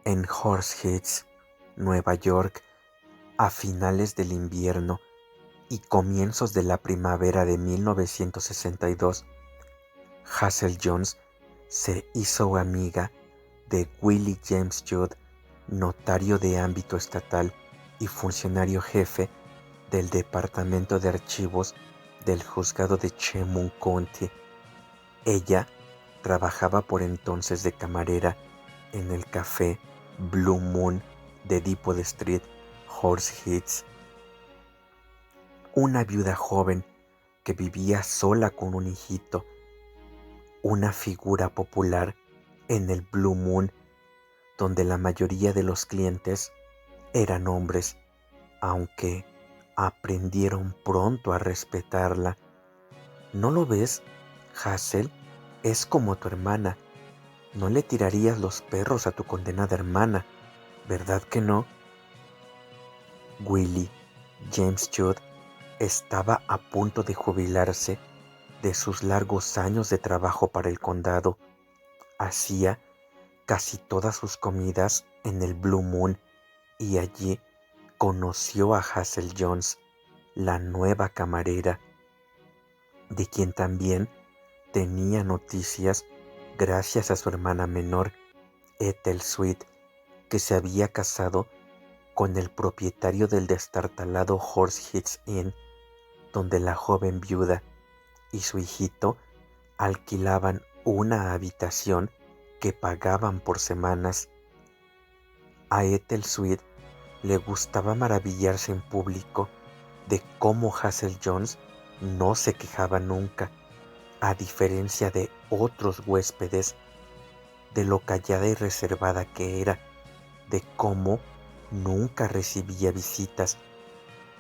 En Horse Heads, Nueva York, a finales del invierno y comienzos de la primavera de 1962, Hazel Jones se hizo amiga de Willie James Judd, notario de ámbito estatal y funcionario jefe del Departamento de Archivos del Juzgado de Chemung County. Ella trabajaba por entonces de camarera en el café Blue Moon de Depot Street, Horseheads. Una viuda joven que vivía sola con un hijito, una figura popular en el Blue Moon, donde la mayoría de los clientes eran hombres, aunque aprendieron pronto a respetarla. ¿No lo ves? Hazel es como tu hermana. No le tirarías los perros a tu condenada hermana, ¿verdad que no? Willie James Judd estaba a punto de jubilarse de sus largos años de trabajo para el condado. Hacía casi todas sus comidas en el Blue Moon y allí conoció a Hazel Jones, la nueva camarera, de quien también tenía noticias gracias a su hermana menor, Ethel Sweet, que se había casado con el propietario del destartalado Horseheads Inn, donde la joven viuda y su hijito alquilaban una habitación que pagaban por semanas. A Ethel Sweet le gustaba maravillarse en público de cómo Hazel Jones no se quejaba nunca, a diferencia de otros huéspedes, de lo callada y reservada que era, de cómo nunca recibía visitas,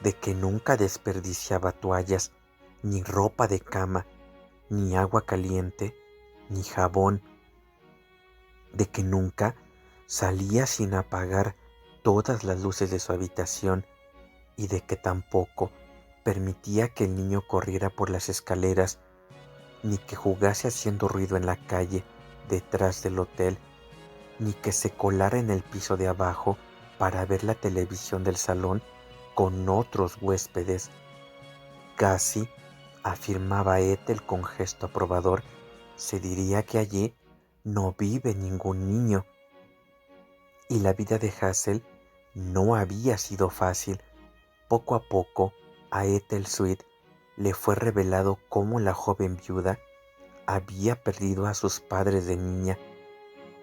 de que nunca desperdiciaba toallas, ni ropa de cama, ni agua caliente, ni jabón, de que nunca salía sin apagar todas las luces de su habitación y de que tampoco permitía que el niño corriera por las escaleras, ni que jugase haciendo ruido en la calle detrás del hotel, ni que se colara en el piso de abajo para ver la televisión del salón con otros huéspedes. Casi, afirmaba Ethel con gesto aprobador, se diría que allí no vive ningún niño. Y la vida de Hazel no había sido fácil. Poco a poco, a Ethel Sweet le fue revelado cómo la joven viuda había perdido a sus padres de niña,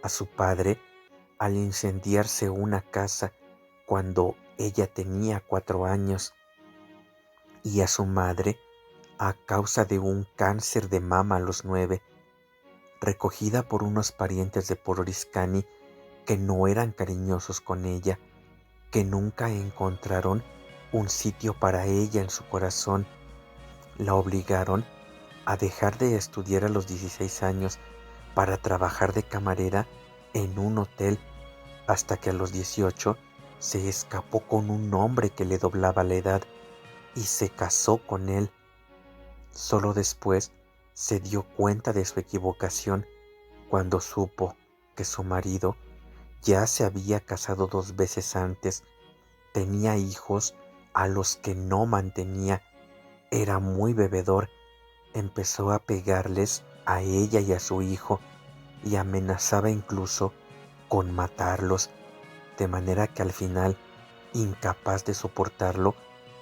a su padre al incendiarse una casa cuando ella tenía 4 años, y a su madre a causa de un cáncer de mama a los 9, recogida por unos parientes de Pororiscani que no eran cariñosos con ella, que nunca encontraron un sitio para ella en su corazón. La obligaron a dejar de estudiar a los 16 años para trabajar de camarera en un hotel, hasta que a los 18 se escapó con un hombre que le doblaba la edad y se casó con él. Solo después se dio cuenta de su equivocación cuando supo que su marido ya se había casado 2 veces antes, tenía hijos a los que no mantenía, era muy bebedor, empezó a pegarles a ella y a su hijo y amenazaba incluso con matarlos, de manera que al final, incapaz de soportarlo,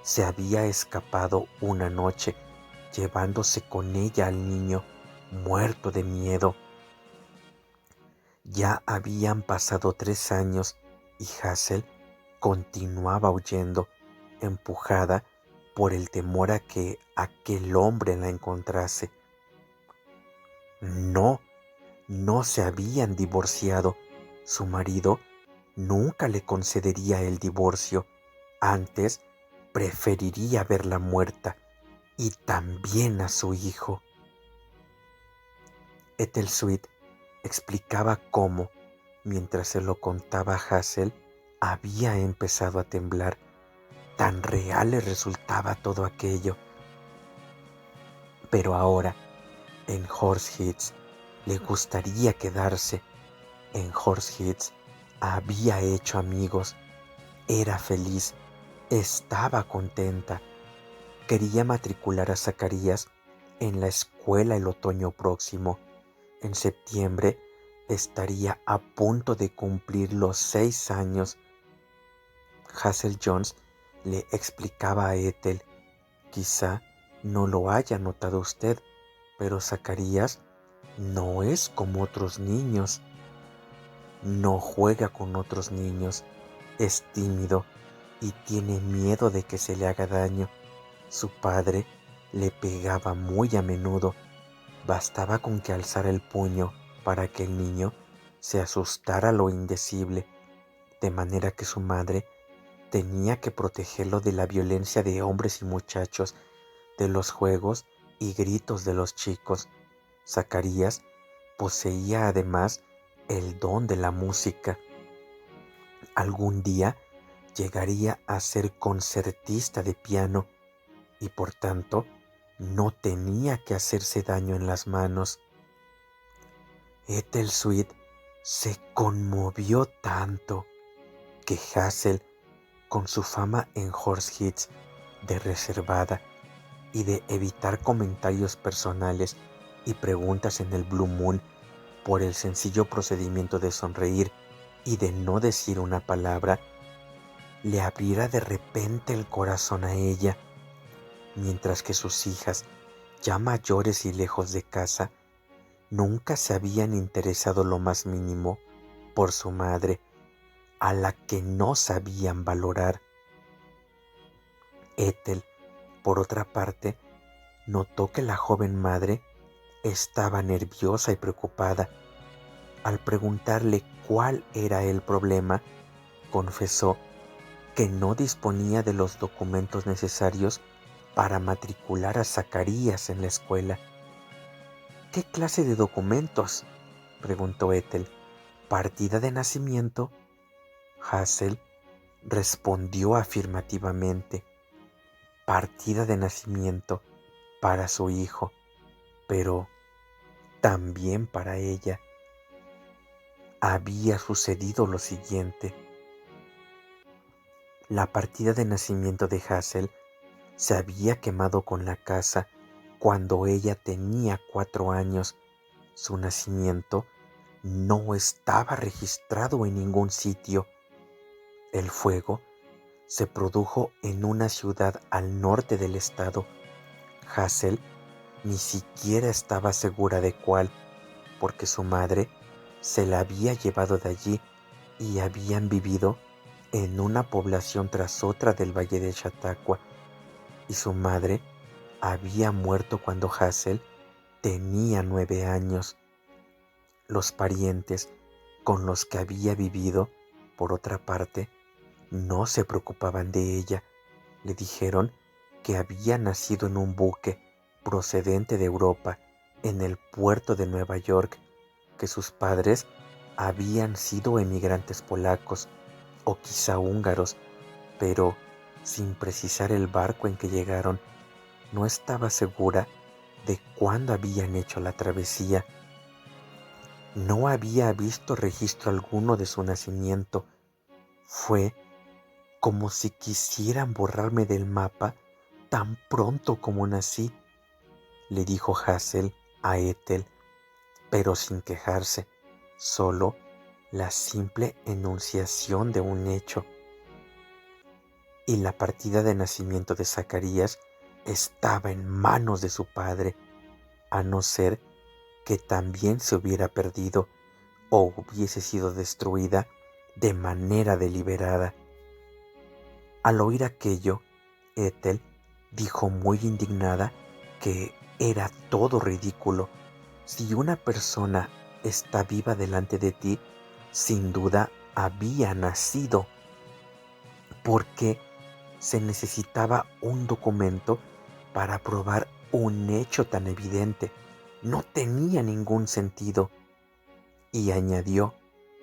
se había escapado una noche, llevándose con ella al niño, muerto de miedo. Ya habían pasado 3 años y Hazel continuaba huyendo, empujada por el temor a que aquel hombre la encontrase. No, no se habían divorciado. Su marido nunca le concedería el divorcio. Antes, preferiría verla muerta y también a su hijo. Ethel Sweet explicaba cómo, mientras se lo contaba a Hazel, había empezado a temblar. Tan real le resultaba todo aquello. Pero ahora, en Horseheads, le gustaría quedarse. En Horseheads Había hecho amigos, era feliz, estaba contenta. Quería matricular a Zacarías en la escuela el otoño próximo. En septiembre estaría a punto de cumplir los 6 años. Hazel Jones le explicaba a Ethel: quizá no lo haya notado usted, pero Zacarías no es como otros niños. No juega con otros niños, es tímido y tiene miedo de que se le haga daño. Su padre le pegaba muy a menudo. Bastaba con que alzara el puño para que el niño se asustara a lo indecible, de manera que su madre tenía que protegerlo de la violencia de hombres y muchachos, de los juegos y gritos de los chicos. Zacarías poseía además el don de la música. Algún día llegaría a ser concertista de piano y por tanto no tenía que hacerse daño en las manos. Ethel Sweet se conmovió tanto que Hazel, con su fama en Horse Hits de reservada y de evitar comentarios personales y preguntas en el Blue Moon por el sencillo procedimiento de sonreír y de no decir una palabra, le abriera de repente el corazón a ella, mientras que sus hijas, ya mayores y lejos de casa, nunca se habían interesado lo más mínimo por su madre, a la que no sabían valorar. Ethel, por otra parte, notó que la joven madre estaba nerviosa y preocupada. Al preguntarle cuál era el problema, confesó que no disponía de los documentos necesarios para matricular a Zacarías en la escuela. ¿Qué clase de documentos?, preguntó Ethel. ¿Partida de nacimiento? Hazel respondió afirmativamente. Partida de nacimiento para su hijo, pero también para ella. Había sucedido lo siguiente. La partida de nacimiento de Hazel se había quemado con la casa cuando ella tenía 4 años. Su nacimiento no estaba registrado en ningún sitio. El fuego se produjo en una ciudad al norte del estado. Hazel ni siquiera estaba segura de cuál, porque su madre se la había llevado de allí y habían vivido en una población tras otra del valle de Chautauqua, y su madre había muerto cuando Hazel tenía 9 años. Los parientes con los que había vivido, por otra parte, no se preocupaban de ella. Le dijeron que había nacido en un buque procedente de Europa, en el puerto de Nueva York, que sus padres habían sido emigrantes polacos o quizá húngaros, pero sin precisar el barco en que llegaron. No estaba segura de cuándo habían hecho la travesía. No había visto registro alguno de su nacimiento. Fue como si quisieran borrarme del mapa tan pronto como nací, le dijo Hazel a Ethel, pero sin quejarse, solo la simple enunciación de un hecho. Y la partida de nacimiento de Zacarías estaba en manos de su padre, a no ser que también se hubiera perdido o hubiese sido destruida de manera deliberada. Al oír aquello, Ethel dijo muy indignada que era todo ridículo. Si una persona está viva delante de ti, sin duda había nacido. ¿Por qué se necesitaba un documento para probar un hecho tan evidente? No tenía ningún sentido. Y añadió,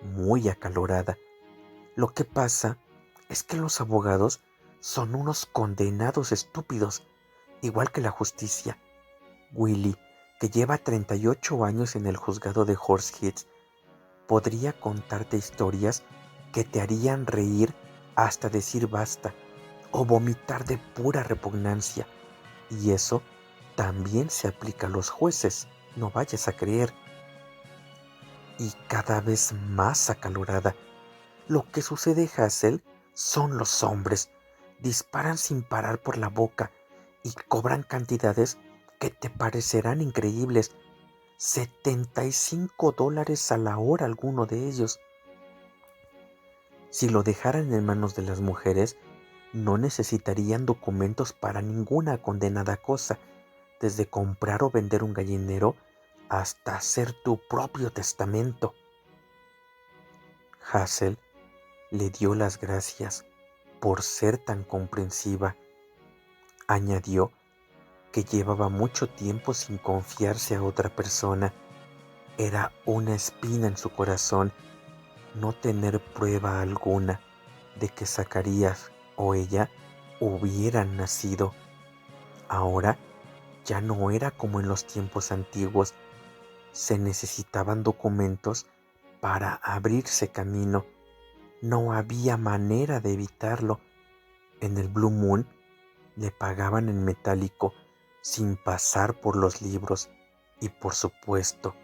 muy acalorada, lo que pasa es que los abogados son unos condenados estúpidos, igual que la justicia. Willie, que lleva 38 años en el juzgado de Horse Hits, podría contarte historias que te harían reír hasta decir basta o vomitar de pura repugnancia. Y eso también se aplica a los jueces, no vayas a creer. Y cada vez más acalorada. Lo que sucede, Hazel, son los hombres. Disparan sin parar por la boca y cobran cantidades que te parecerán increíbles. $75 a la hora alguno de ellos. Si lo dejaran en manos de las mujeres, no necesitarían documentos para ninguna condenada cosa, desde comprar o vender un gallinero hasta hacer tu propio testamento. Hazel le dio las gracias por ser tan comprensiva. Añadió que llevaba mucho tiempo sin confiarse a otra persona. Era una espina en su corazón no tener prueba alguna de que Zacarías o ella hubieran nacido. Ahora ya no era como en los tiempos antiguos. Se necesitaban documentos para abrirse camino. No había manera de evitarlo. En el Blue Moon le pagaban en metálico sin pasar por los libros y, por supuesto,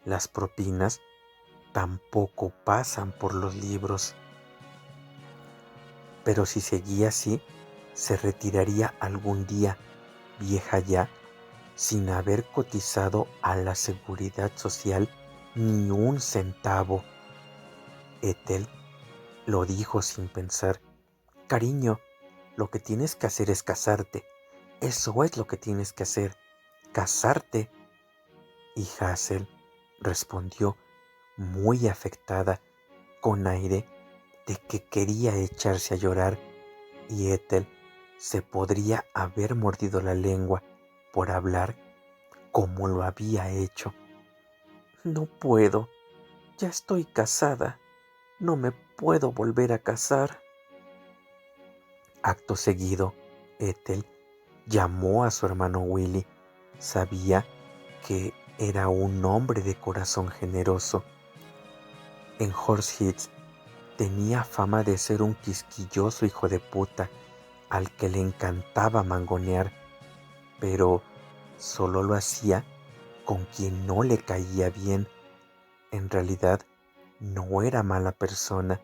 las propinas tampoco pasan por los libros. Pero si seguía así, se retiraría algún día, vieja ya, sin haber cotizado a la seguridad social ni un centavo. Ethel lo dijo sin pensar. Cariño, lo que tienes que hacer es casarte. Eso es lo que tienes que hacer, casarte. Y Hazel respondió muy afectada, con aire de que quería echarse a llorar, y Ethel se podría haber mordido la lengua por hablar como lo había hecho. No puedo, ya estoy casada, no me puedo volver a casar. Acto seguido, Ethel llamó a su hermano Willie. Sabía que era un hombre de corazón generoso. En Horse Heads tenía fama de ser un quisquilloso hijo de puta al que le encantaba mangonear, pero solo lo hacía con quien no le caía bien. En realidad, no era mala persona.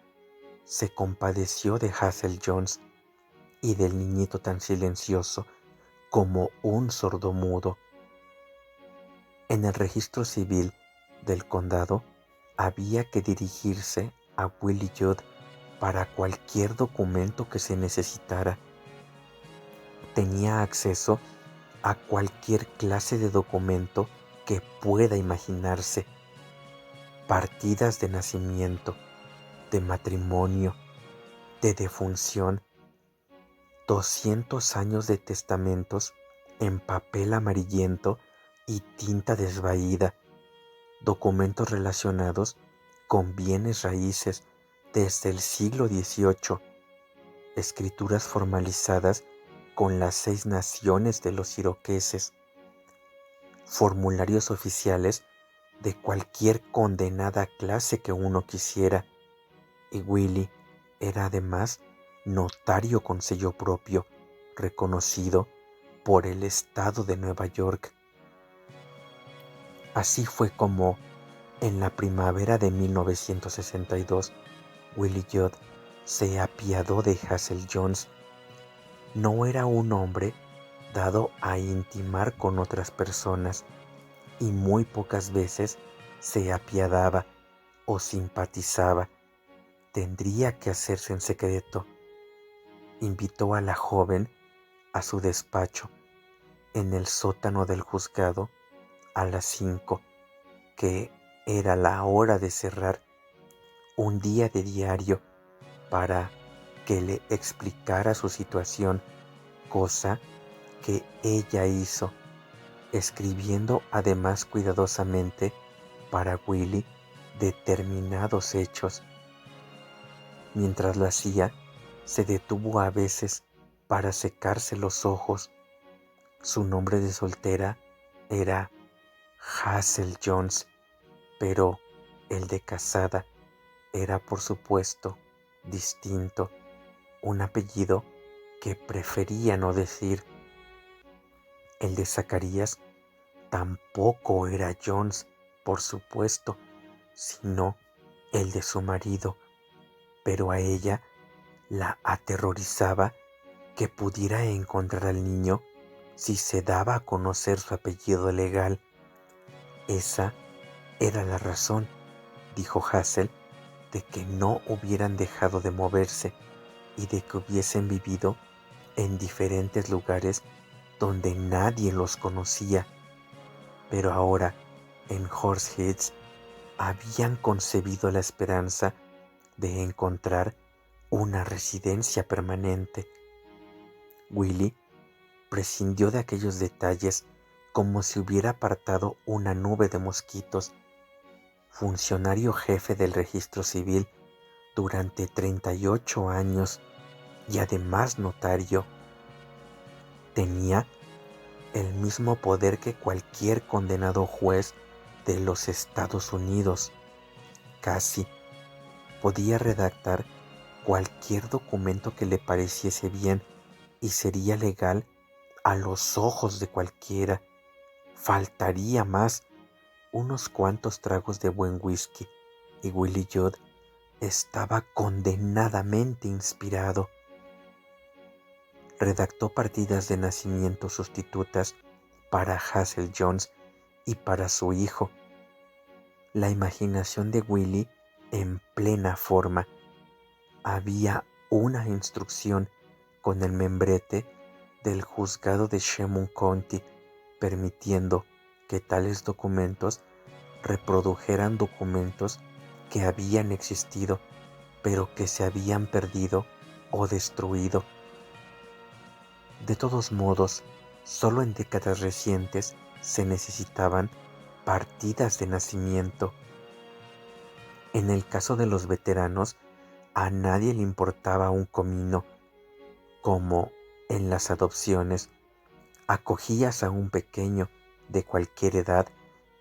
Se compadeció de Hazel Jones y del niñito tan silencioso como un sordomudo. En el registro civil del condado había que dirigirse a Willie Judd para cualquier documento que se necesitara. Tenía acceso a cualquier clase de documento que pueda imaginarse. Partidas de nacimiento, de matrimonio, de defunción, 200 años de testamentos en papel amarillento y tinta desvaída, documentos relacionados con bienes raíces desde el siglo XVIII, escrituras formalizadas con las 6 naciones de los iroqueses, formularios oficiales de cualquier condenada clase que uno quisiera, y Willie era además notario con sello propio, reconocido por el estado de Nueva York. Así fue como, en la primavera de 1962, Willie Judd se apiadó de Hazel Jones. No era un hombre dado a intimar con otras personas y muy pocas veces se apiadaba o simpatizaba. Tendría que hacerse en secreto. Invitó a la joven a su despacho en el sótano del juzgado a las 5, que era la hora de cerrar un día de diario, para que le explicara su situación, cosa que ella hizo, escribiendo además cuidadosamente para Willie determinados hechos. Mientras lo hacía, se detuvo a veces para secarse los ojos. Su nombre de soltera era Hazel Jones, pero el de casada era, por supuesto, distinto, un apellido que prefería no decir. El de Zacarías tampoco era Jones, por supuesto, sino el de su marido, pero a ella la aterrorizaba que pudiera encontrar al niño si se daba a conocer su apellido legal. Esa era la razón, dijo Hazel, de que no hubieran dejado de moverse y de que hubiesen vivido en diferentes lugares donde nadie los conocía. Pero ahora, en Horse Heads, habían concebido la esperanza de encontrar una residencia permanente. Willie prescindió de aquellos detalles como si hubiera apartado una nube de mosquitos. Funcionario jefe del registro civil durante 38 años y además notario, tenía el mismo poder que cualquier condenado juez de los Estados Unidos. Casi podía redactar cualquier documento que le pareciese bien y sería legal a los ojos de cualquiera. Faltaría más, unos cuantos tragos de buen whisky, y Willie Judd estaba condenadamente inspirado. Redactó partidas de nacimiento sustitutas para Hazel Jones y para su hijo. La imaginación de Willie en plena forma. Había una instrucción con el membrete del juzgado de Chemung County permitiendo que tales documentos reprodujeran documentos que habían existido pero que se habían perdido o destruido. De todos modos, solo en décadas recientes se necesitaban partidas de nacimiento. En el caso de los veteranos, a nadie le importaba un comino. Como en las adopciones, acogías a un pequeño de cualquier edad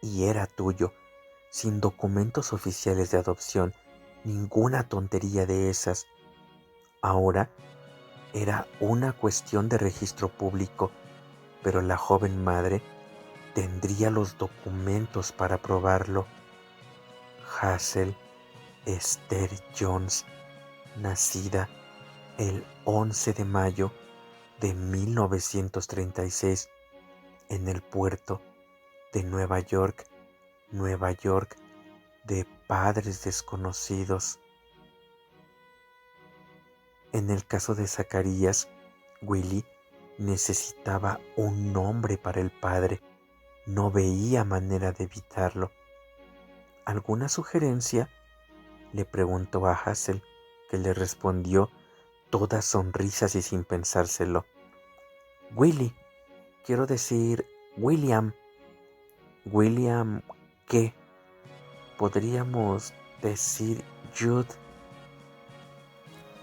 y era tuyo, sin documentos oficiales de adopción, ninguna tontería de esas. Ahora era una cuestión de registro público, pero la joven madre tendría los documentos para probarlo. Hazel Esther Jones, nacida el 11 de mayo de 1936 en el puerto de Nueva York, de padres desconocidos. En el caso de Zacarías, Willie necesitaba un nombre para el padre. No veía manera de evitarlo. ¿Alguna sugerencia?, le preguntó a Hazel, que le respondió todas sonrisas y sin pensárselo. Willie, quiero decir William. ¿William qué? Podríamos decir Jude.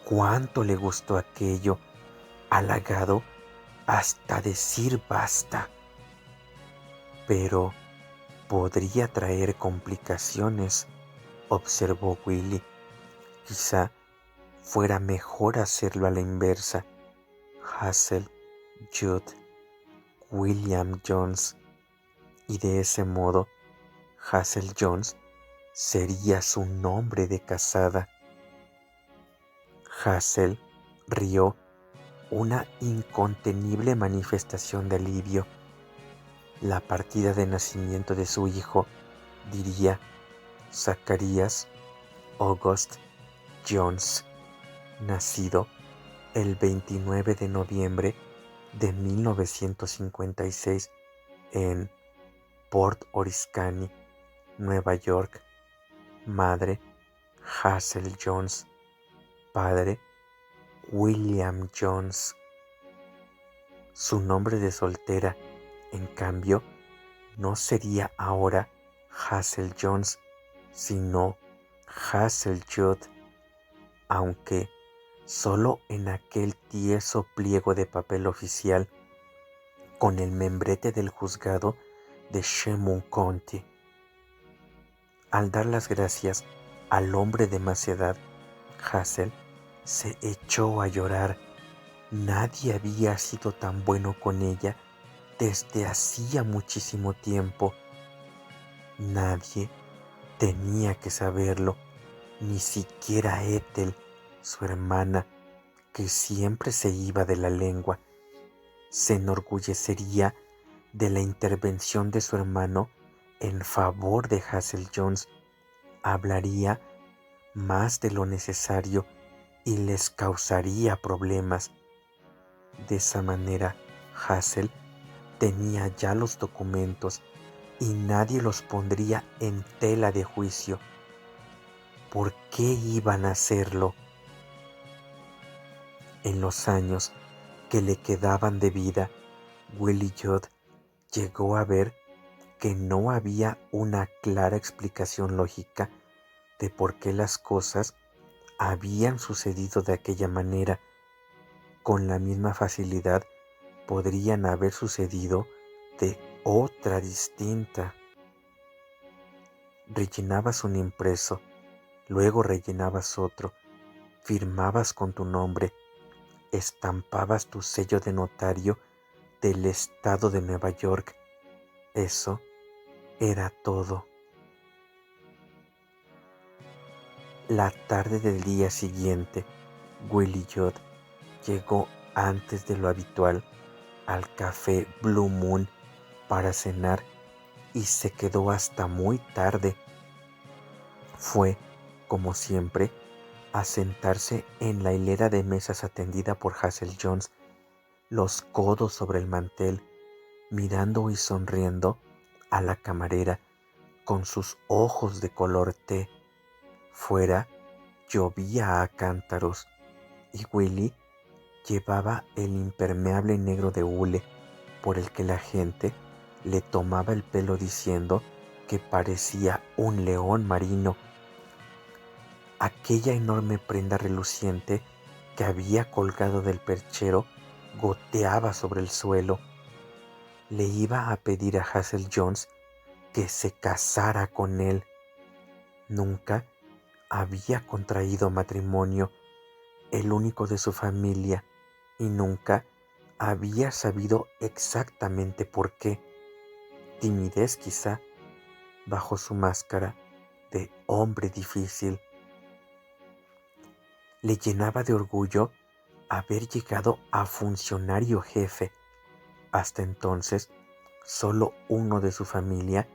¿Cuánto le gustó aquello? Halagado hasta decir basta. Pero podría traer complicaciones, observó Willie. Quizá fuera mejor hacerlo a la inversa. Hazel, Jude, William Jones. Y de ese modo, Hazel Jones sería su nombre de casada. Hazel rió, una incontenible manifestación de alivio. La partida de nacimiento de su hijo diría Zacarías August Jones, nacido el 29 de noviembre de 1956 en Port Oriskany, Nueva York. Madre Hazel Jones, padre William Jones. Su nombre de soltera, en cambio, no sería ahora Hazel Jones, sino Hazel Judd, aunque solo en aquel tieso pliego de papel oficial con el membrete del juzgado de Chemung County. Al dar las gracias al hombre de más edad, Hazel se echó a llorar. Nadie había sido tan bueno con ella desde hacía muchísimo tiempo. Nadie tenía que saberlo, ni siquiera Ethel, su hermana, que siempre se iba de la lengua. Se enorgullecería de la intervención de su hermano en favor de Hazel Jones. Hablaría más de lo necesario y les causaría problemas. De esa manera, Hazel tenía ya los documentos y nadie los pondría en tela de juicio. ¿Por qué iban a hacerlo? En los años que le quedaban de vida, Willie Judd llegó a ver que no había una clara explicación lógica de por qué las cosas habían sucedido de aquella manera. Con la misma facilidad podrían haber sucedido de otra distinta. Rellenabas un impreso, luego rellenabas otro, firmabas con tu nombre, estampabas tu sello de notario del estado de Nueva York. Eso era todo. La tarde del día siguiente, Willie Judd llegó antes de lo habitual al café Blue Moon para cenar y se quedó hasta muy tarde. Fue, como siempre, a sentarse en la hilera de mesas atendida por Hazel Jones, los codos sobre el mantel, mirando y sonriendo a la camarera con sus ojos de color té. Fuera llovía a cántaros y Willie llevaba el impermeable negro de hule por el que la gente le tomaba el pelo diciendo que parecía un león marino. Aquella enorme prenda reluciente que había colgado del perchero goteaba sobre el suelo. Le iba a pedir a Hazel Jones que se casara con él. Nunca había contraído matrimonio, el único de su familia, y nunca había sabido exactamente por qué. Timidez quizá, bajo su máscara de hombre difícil. Le llenaba de orgullo haber llegado a funcionario jefe. Hasta entonces, solo uno de su familia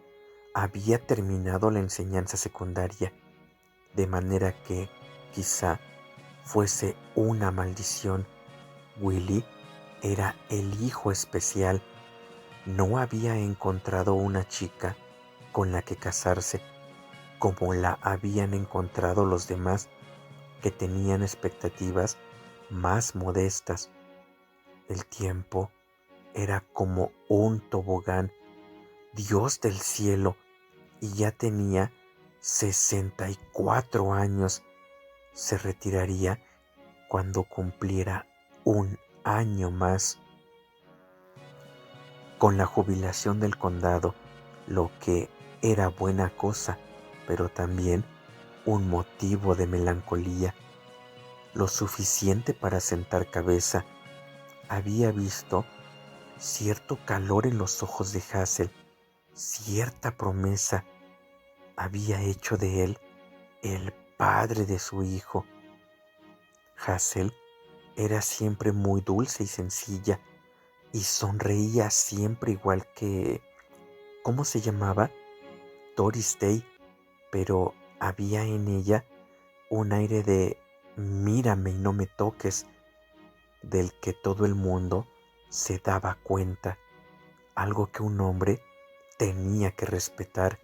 había terminado la enseñanza secundaria, de manera que, quizá, fuese una maldición. Willie era el hijo especial. No había encontrado una chica con la que casarse como la habían encontrado los demás, que tenían expectativas más modestas. El tiempo era como un tobogán, Dios del cielo, y ya tenía 64 años. Se retiraría cuando cumpliera un año más. Con la jubilación del condado, lo que era buena cosa, pero también un motivo de melancolía, lo suficiente para sentar cabeza. Había visto cierto calor en los ojos de Hazel, cierta promesa. Había hecho de él el padre de su hijo. Hazel era siempre muy dulce y sencilla y sonreía siempre igual que... ¿Cómo se llamaba? Doris Day, pero había en ella un aire de mírame y no me toques, del que todo el mundo se daba cuenta, algo que un hombre tenía que respetar.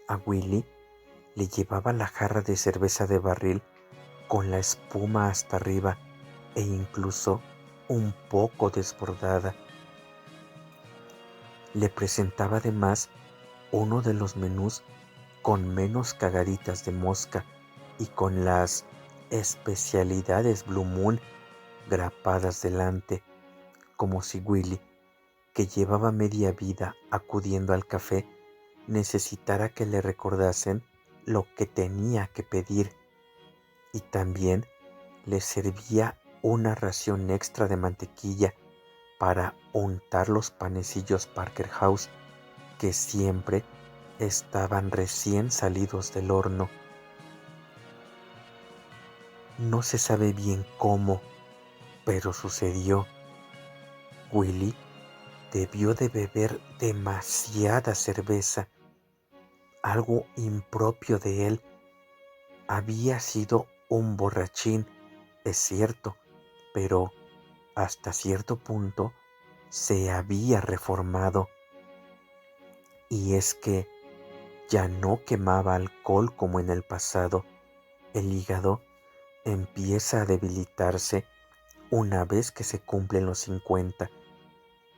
A Willie le llevaba la jarra de cerveza de barril con la espuma hasta arriba e incluso un poco desbordada. Le presentaba además uno de los menús con menos cagaditas de mosca y con las especialidades Blue Moon grapadas delante, como si Willie, que llevaba media vida acudiendo al café, necesitara que le recordasen lo que tenía que pedir. Y también le servía una ración extra de mantequilla para untar los panecillos Parker House que siempre estaban recién salidos del horno. No se sabe bien cómo, pero sucedió. Willy debió de beber demasiada cerveza, algo impropio de él. Había sido un borrachín, es cierto, pero hasta cierto punto se había reformado. Y es que ya no quemaba alcohol como en el pasado. El hígado empieza a debilitarse una vez que se cumplen los 50.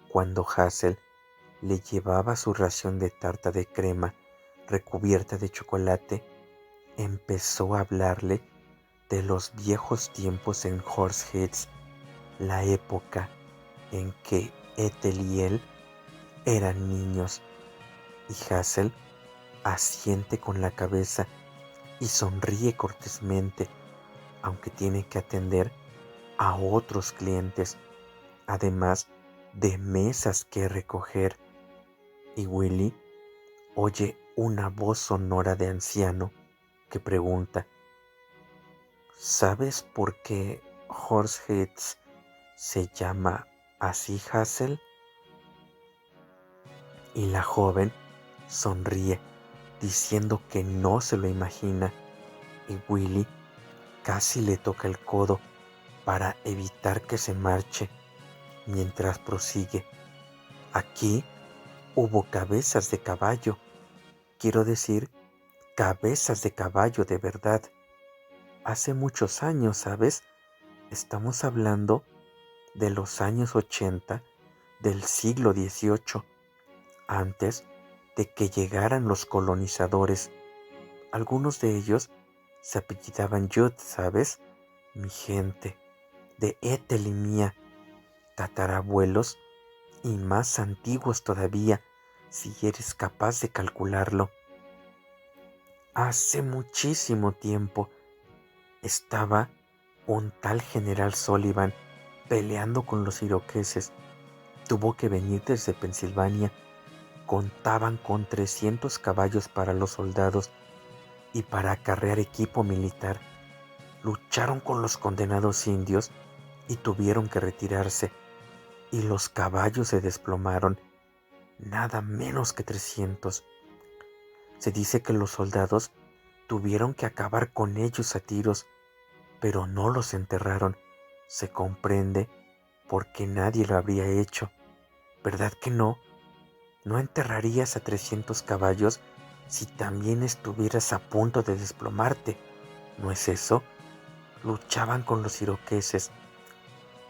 Cuando Hazel le llevaba su ración de tarta de crema recubierta de chocolate, empezó a hablarle de los viejos tiempos en Horseheads, la época en que Ethel y él eran niños, y Hazel asiente con la cabeza y sonríe cortésmente, aunque tiene que atender a otros clientes, además de mesas que recoger. Y Willy oye una voz sonora de anciano que pregunta: ¿sabes por qué Horseheads se llama así, Hazel? Y la joven sonríe diciendo que no se lo imagina, y Willy casi le toca el codo para evitar que se marche mientras prosigue. Aquí hubo cabezas de caballo, quiero decir, cabezas de caballo de verdad. Hace muchos años, ¿sabes? Estamos hablando de los años 80 del siglo XVIII, antes de que llegaran los colonizadores. Algunos de ellos se apellidaban Judd, ¿sabes? Mi gente, de Ethel y mía, tatarabuelos y más antiguos todavía, si eres capaz de calcularlo. Hace muchísimo tiempo estaba un tal general Sullivan peleando con los iroqueses. Tuvo que venir desde Pensilvania. Contaban con 300 caballos para los soldados y para acarrear equipo militar. Lucharon con los condenados indios y tuvieron que retirarse, y los caballos se desplomaron, nada menos que 300. Se dice que los soldados tuvieron que acabar con ellos a tiros, pero no los enterraron. Se comprende porque nadie lo habría hecho. ¿Verdad que no? ¿No enterrarías a 300 caballos si también estuvieras a punto de desplomarte? ¿No es eso? Luchaban con los iroqueses,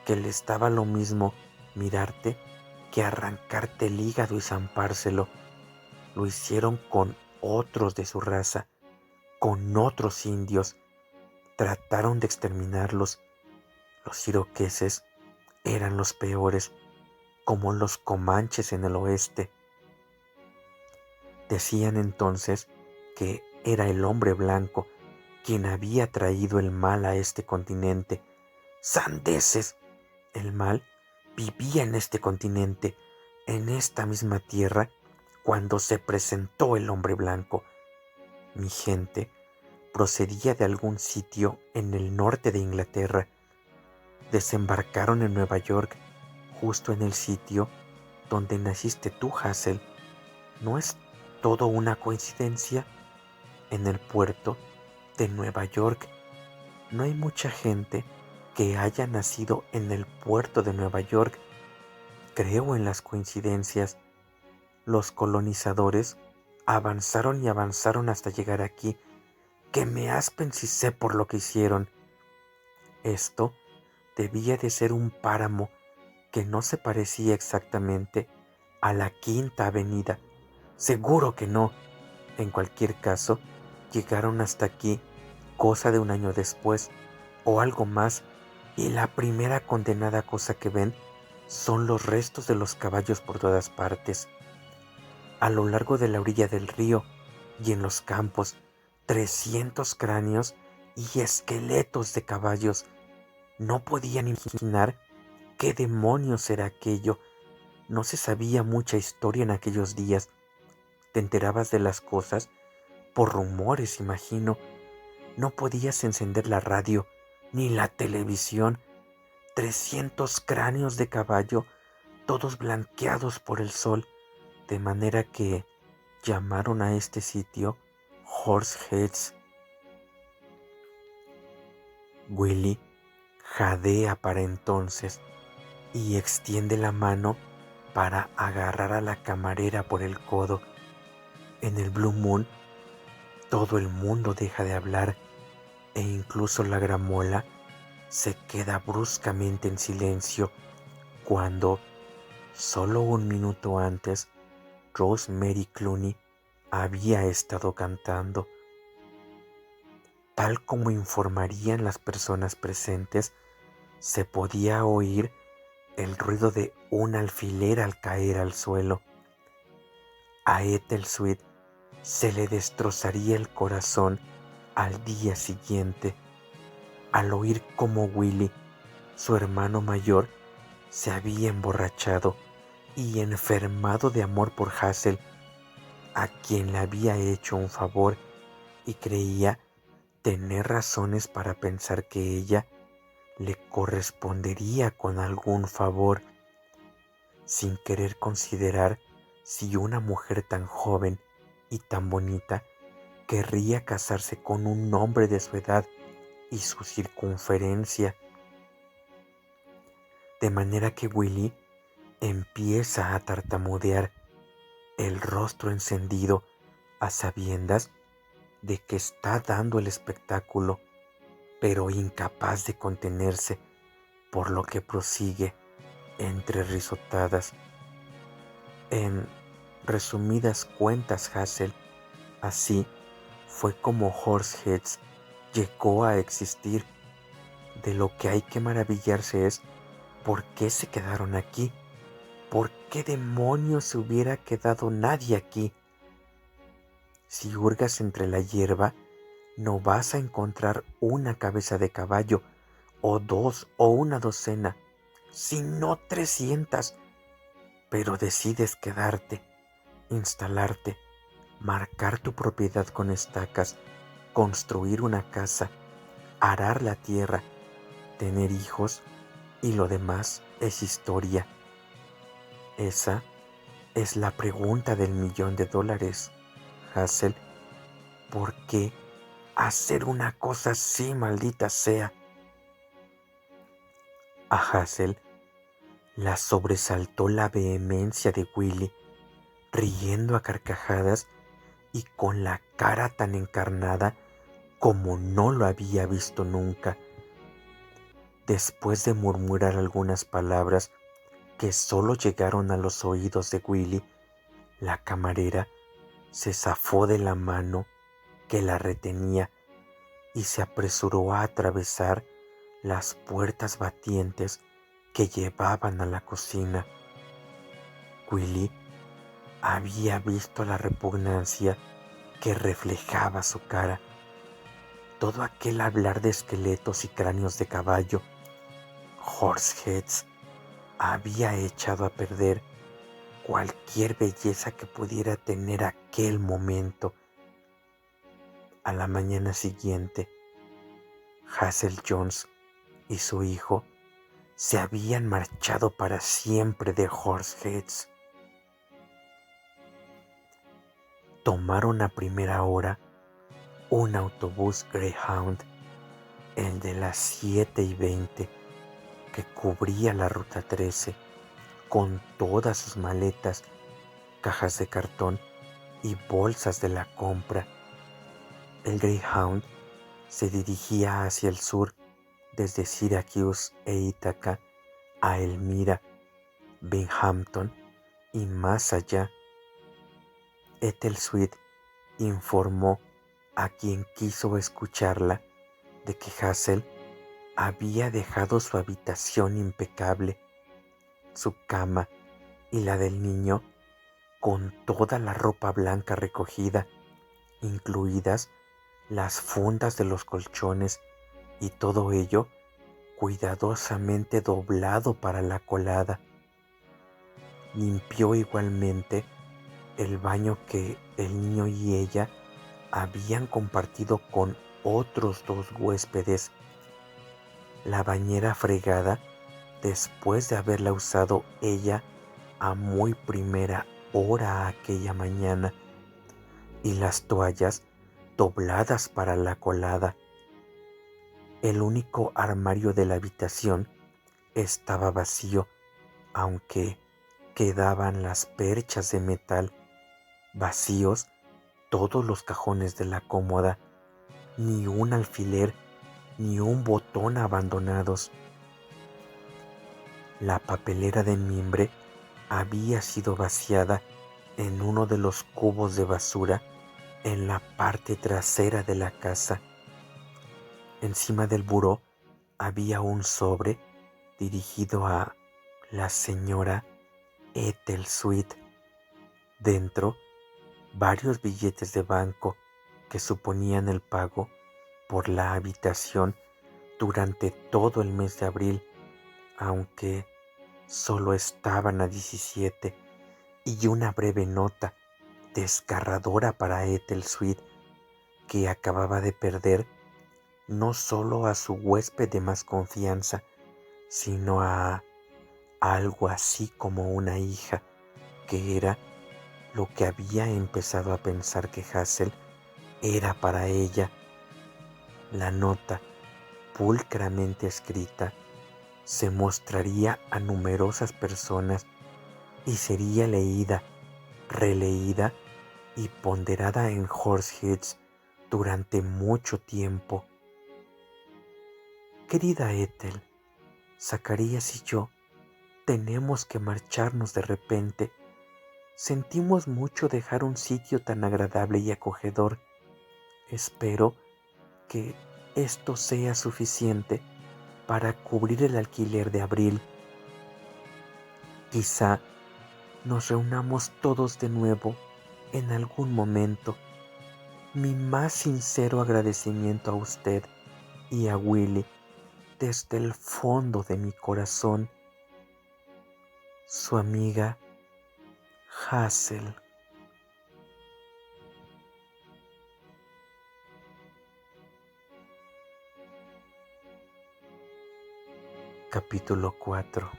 que les daba lo mismo mirarte que arrancarte el hígado y zampárselo. Lo hicieron con otros de su raza, con otros indios. Trataron de exterminarlos. Los iroqueses eran los peores, como los comanches en el oeste. Decían entonces que era el hombre blanco quien había traído el mal a este continente. ¡Sandeces! El mal vivía en este continente, en esta misma tierra, cuando se presentó el hombre blanco. Mi gente procedía de algún sitio en el norte de Inglaterra. Desembarcaron en Nueva York, justo en el sitio donde naciste tú, Hazel. ¿No es todo una coincidencia? En el puerto de Nueva York no hay mucha gente que haya nacido en el puerto de Nueva York. Creo en las coincidencias. Los colonizadores avanzaron y avanzaron hasta llegar aquí. Que me aspen si sé por lo que hicieron. Esto debía de ser un páramo que no se parecía exactamente a la Quinta Avenida. Seguro que no. En cualquier caso, llegaron hasta aquí cosa de un año después o algo más, y la primera condenada cosa que ven son los restos de los caballos por todas partes. A lo largo de la orilla del río y en los campos, 300 cráneos y esqueletos de caballos. No podían imaginar qué demonios era aquello. No se sabía mucha historia en aquellos días. Te enterabas de las cosas por rumores, imagino. No podías encender la radio ni la televisión. 300 cráneos de caballo, todos blanqueados por el sol, de manera que llamaron a este sitio Horseheads. Willie jadea para entonces y extiende la mano para agarrar a la camarera por el codo. En el Blue Moon, todo el mundo deja de hablar e incluso la gramola se queda bruscamente en silencio cuando, solo un minuto antes, Rosemary Clooney había estado cantando. Tal como informarían las personas presentes, se podía oír el ruido de un alfiler al caer al suelo. A Ethel Sweet se le destrozaría el corazón al día siguiente al oír cómo Willie, su hermano mayor, se había emborrachado y enfermado de amor por Hazel, a quien le había hecho un favor y creía tener razones para pensar que ella le correspondería con algún favor, sin querer considerar si una mujer tan joven y tan bonita querría casarse con un hombre de su edad y su circunferencia. De manera que Willie empieza a tartamudear, el rostro encendido, a sabiendas de que está dando el espectáculo, pero incapaz de contenerse, por lo que prosigue entre risotadas. En resumidas cuentas, Hazel, así fue como Horseheads llegó a existir. De lo que hay que maravillarse es por qué se quedaron aquí. ¿Por qué demonios se hubiera quedado nadie aquí? Si hurgas entre la hierba, no vas a encontrar una cabeza de caballo, o dos, o una docena, sino 300. Pero decides quedarte, instalarte, marcar tu propiedad con estacas, construir una casa, arar la tierra, tener hijos, y lo demás es historia. Esa es la pregunta del $1.000.000, Hazel. ¿Por qué hacer una cosa así, maldita sea? A Hazel la sobresaltó la vehemencia de Willie, riendo a carcajadas y con la cara tan encarnada como no lo había visto nunca. Después de murmurar algunas palabras que solo llegaron a los oídos de Willie, la camarera se zafó de la mano que la retenía y se apresuró a atravesar las puertas batientes que llevaban a la cocina. Willie había visto la repugnancia que reflejaba su cara. Todo aquel hablar de esqueletos y cráneos de caballo, Horseheads, había echado a perder cualquier belleza que pudiera tener aquel momento. A la mañana siguiente, Hazel Jones y su hijo se habían marchado para siempre de Horseheads. Tomaron a primera hora un autobús Greyhound, el de las 7:20, que cubría la ruta 13, con todas sus maletas, cajas de cartón y bolsas de la compra. El Greyhound se dirigía hacia el sur, desde Syracuse e Ítaca a Elmira, Binghamton y más allá. Ethel Sweet informó a quien quiso escucharla de que Hazel había dejado su habitación impecable, su cama y la del niño con toda la ropa blanca recogida, incluidas las fundas de los colchones, y todo ello cuidadosamente doblado para la colada. Limpió igualmente el baño que el niño y ella habían compartido con otros 2 huéspedes. La bañera fregada después de haberla usado ella a muy primera hora aquella mañana, y las toallas dobladas para la colada. El único armario de la habitación estaba vacío, aunque quedaban las perchas de metal. Vacíos todos los cajones de la cómoda, ni un alfiler ni un botón abandonados. La papelera de mimbre había sido vaciada en uno de los cubos de basura en la parte trasera de la casa. Encima del buró había un sobre dirigido a la señora Ethel Sweet. Dentro, varios billetes de banco que suponían el pago por la habitación durante todo el mes de abril, aunque solo estaban a 17, y una breve nota desgarradora para Ethel Sweet, que acababa de perder no solo a su huésped de más confianza, sino a algo así como una hija, que era lo que había empezado a pensar que Hazel era para ella. La nota, pulcramente escrita, se mostraría a numerosas personas y sería leída, releída y ponderada en Horseheads durante mucho tiempo. Querida Ethel, Zacarías y yo tenemos que marcharnos de repente. Sentimos mucho dejar un sitio tan agradable y acogedor. Espero que esto sea suficiente para cubrir el alquiler de abril. Quizá nos reunamos todos de nuevo en algún momento. Mi más sincero agradecimiento a usted y a Willy desde el fondo de mi corazón. Su amiga Hazel. Capítulo 4.